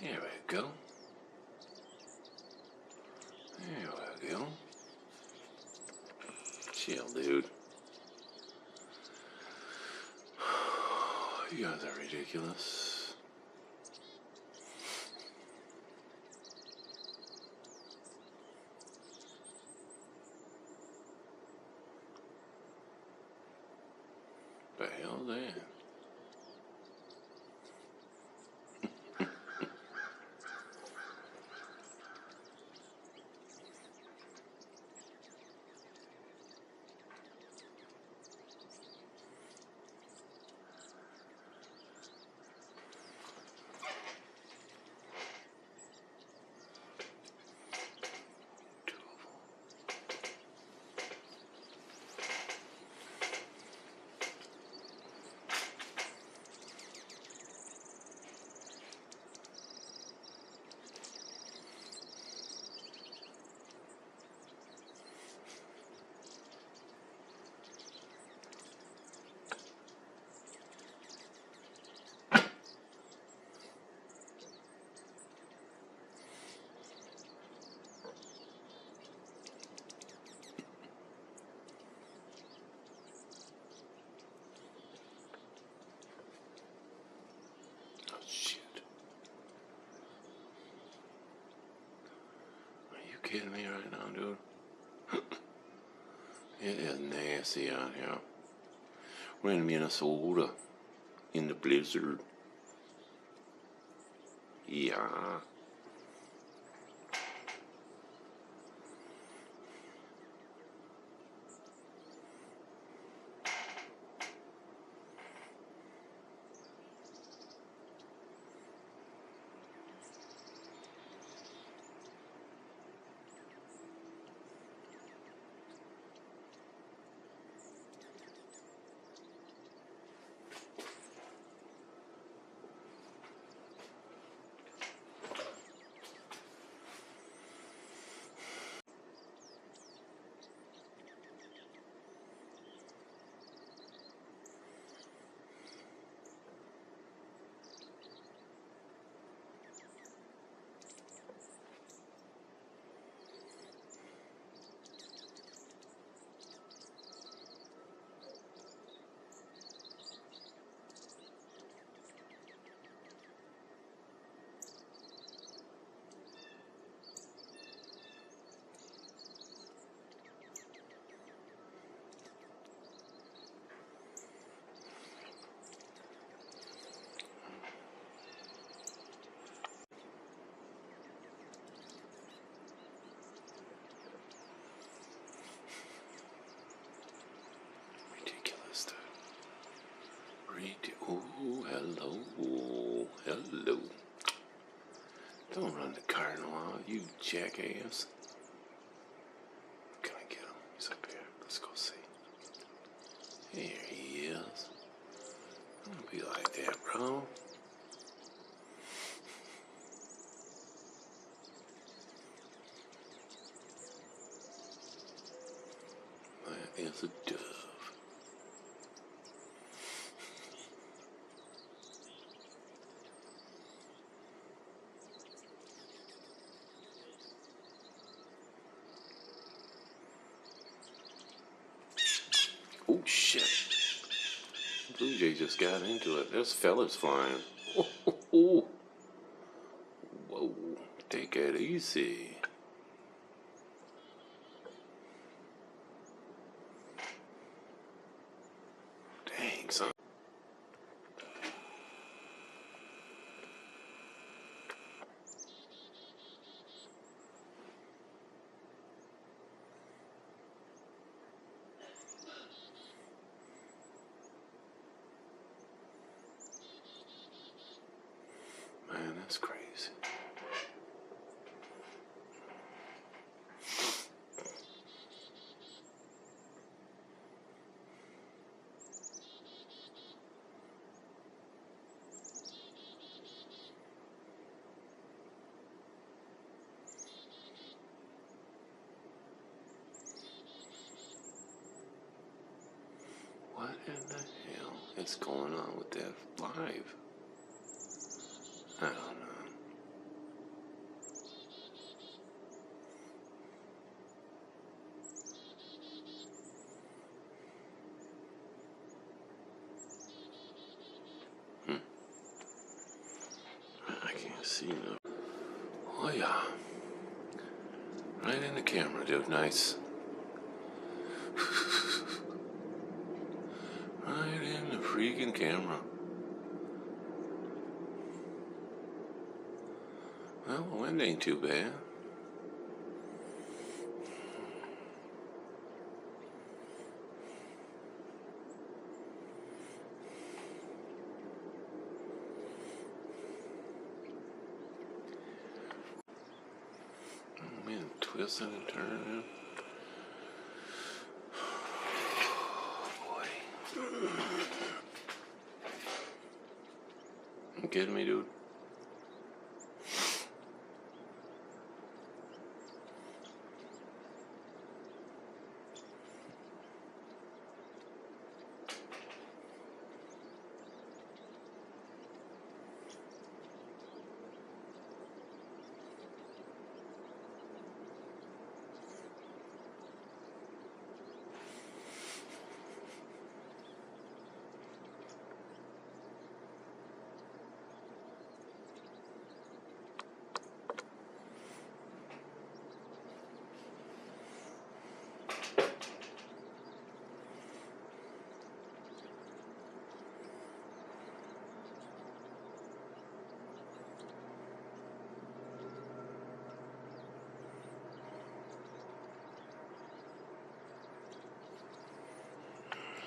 There we go. There we go. Chill, dude. You guys are ridiculous. The hell that? Oh, shit. Are you kidding me right now, dude? It is nasty out here. We're in Minnesota. In the blizzard. Yeah. Ridiculous, dude. Oh, hello. Hello. Don't run the cardinal out, you jackass. Can I get him? He's up here. Let's go see. There he is. Don't be like that, bro. That is a dove. Oh, shit. Blue Jay just got into it. There's fellas flying. Oh, oh, oh. Whoa. Take it easy. Dang, son. Man, that's crazy. What in the hell is going on with that live? I don't know. can't see no. Oh yeah. Right in the camera, dude. Nice. Right in the freaking camera. Well, the wind ain't too bad. Man, twisting and turning. Boy. You kidding me, dude?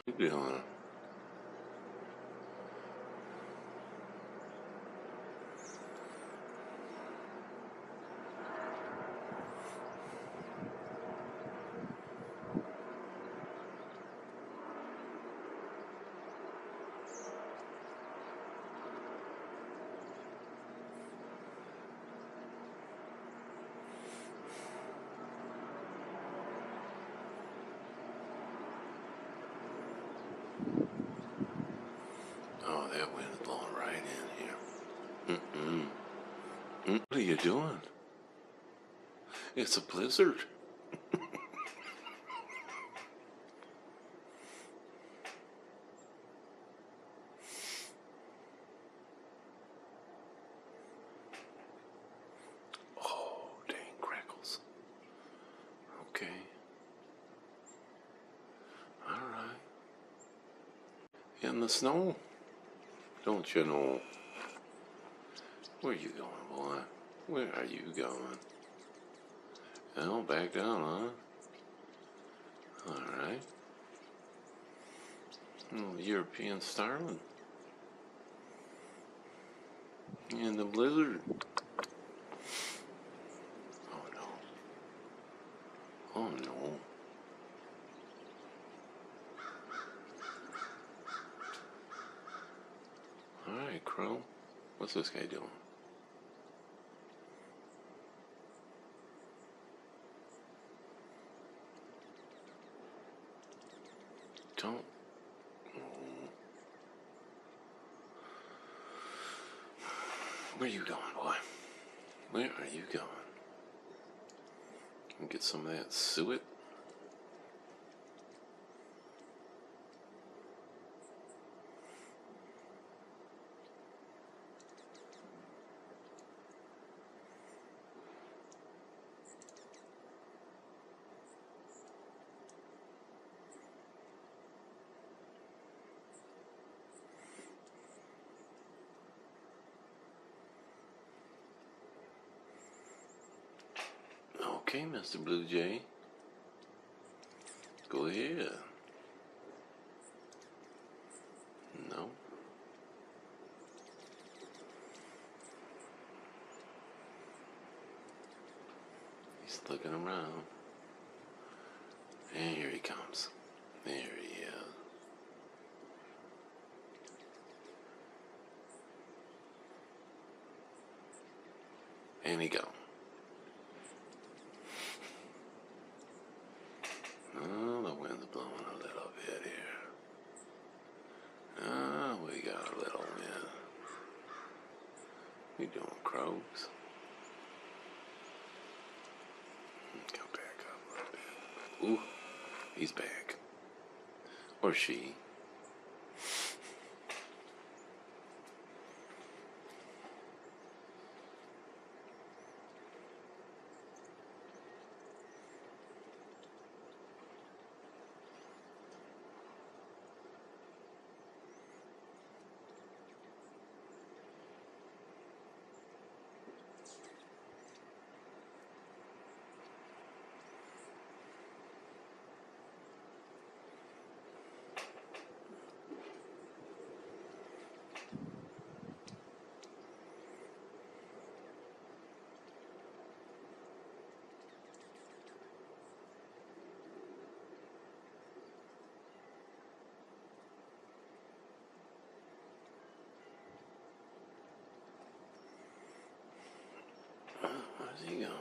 What you doing? Oh, that wind's blowing right in here. What are you doing? It's a blizzard. Oh, dang crackles. Okay. Alright. In the snow? Don't you know? Where you going, boy? Where are you going? Oh, back down, huh? Alright. Oh, European starling. In the blizzard. Oh no. Oh no. Alright, Crow. What's this guy doing? Don't. Where you going, boy? Where are you going? Can get some of that suet? Okay, Mr. Blue Jay. Go ahead. No. He's looking around. And here he comes. There he is. And he gone. Oh, the wind's blowing a little bit here. Oh, we got a little wind. We doing crows. Come back up a little bit. Ooh, he's back. Or she. Hang on.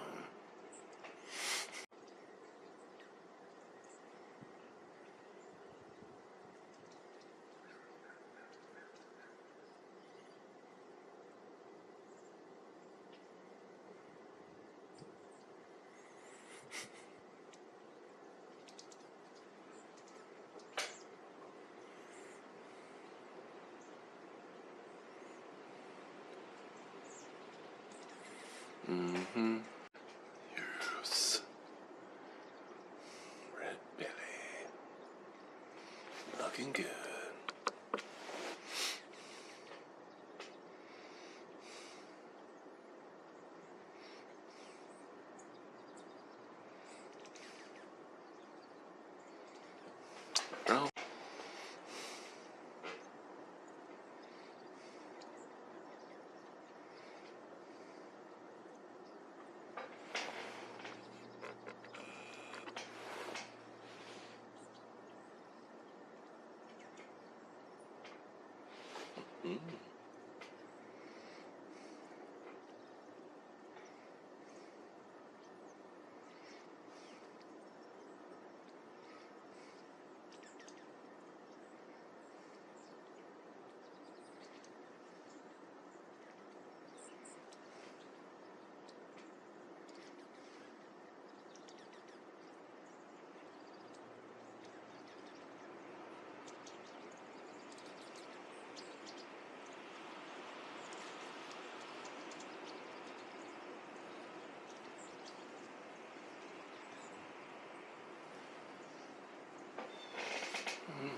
Mm-hmm. Yes. Red Billy. Looking good. Bro. Mm.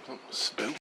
Something spooky.